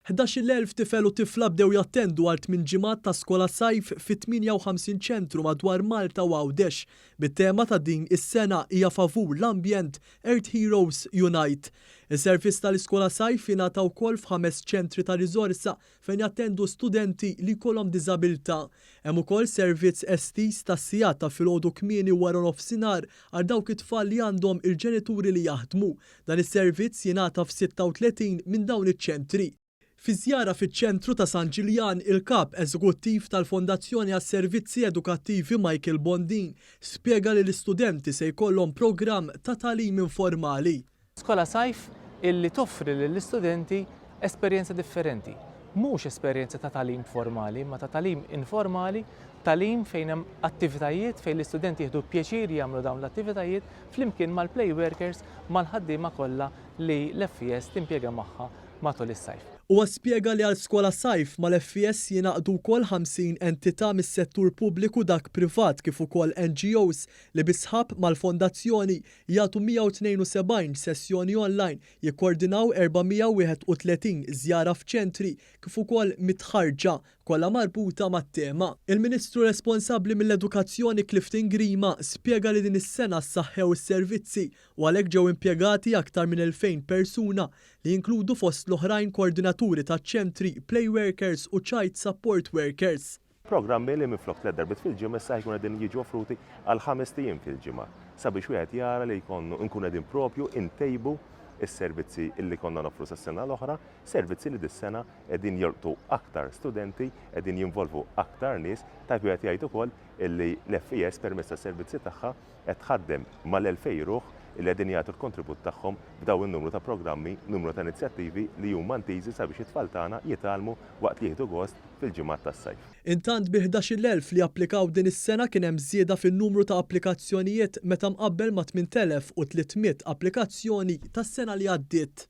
11,000 tifel u tifla bdew jattendu għal 8 ġimgħat ta' skola sajf fit-58 ċentru madwar Malta u Għawdex bit-tema ta' din is-sena hija favur l-ambjent Earth Heroes Unite. Is-servizz tal-iskola sajf jingħata wkoll f'5 ċentri ta' riżorsa fejn jattendu studenti li jkollhom diżabilità. Hemm ukoll servizz estiż tas-sigħat ta' filgħodu kmieni wara nofsinhar għal dawk it-tfal li għandhom il-ġenituri li jaħdmu. Dan is-servizz jingħata f'36 minn dawn iċ-ċentri. Fi żjara fiċ-ċentru ta' San Ġiljan, il-kap eżekuttiv tal-Fondazzjoni għas-Servizzi Edukattivi Michael Bondin spjega li l-istudenti se jkollhom programm ta' tagħlim informali. Skola sajf illi toffri lill-istudenti esperjenza differenti. Mhux esperjenza ta' tagħlim formali, ma ta' tagħlim informali, tagħlim fejn hemm attivitajiet fejn l-istudenti jieħdu pjaċir jagħmlu dawn l-attivitajiet flimkien mal-play workers mal-ħaddiema kollha li l-FES timpjega magħha matul is-sajf. Huwa spjega li għal skola sajf mal-FES jingħaqdu wkoll 50 entità mis-settur pubbliku dak privat kif ukoll NGOs li bisħab mal-fondazzjoni jagħtu 172 sessjoni online jikkoordinaw 431 żjara f'ċentri kif ukoll mitħarġa kollha marbuta mat-tema. Il-Ministru responsabbli mill-Edukazzjoni Clifton Grima spjega li din is-sena ssaħħew is-servizzi u għalhekk ġew impjegati aktar minn 2000 persuna li jinkludu fost l-oħrajn koordinaturi taċ-ċentri, play workers u child support workers. Programmi li minflok 3 darbit fil-ġimgħa issa jkun qegħdin jiġu offruti għal 5 ijiem fil-ġimgħa sabiex wieħed jara li nkunu qegħdin propju intejbu is-servizzi illi konna noffru sas-sena l-oħra, servizzi li dis-sena qegħdin jolqtu aktar studenti, qegħdin jinvolvu aktar nies, ta' wieħed jgħid ukoll illi l-FES permezz tas-servizzi tagħha qed tħaddem mal-2000 ruħ illi qegħdin jagħtu l-kontribut tagħhom b'daw in-numru ta' programmi, numru ta' inizjattivi li huma ntiżi sabiex it-tfal tagħna jitgħallmu waqt li jieħdu gost fil-ġimgħat tas-sajf. Intant bi 11,000 li applikaw din is-sena kien hemm żieda fin-numru ta' applikazzjonijiet meta mqabbel ma' 8,300 applikazzjoni tas-sena li għaddiet.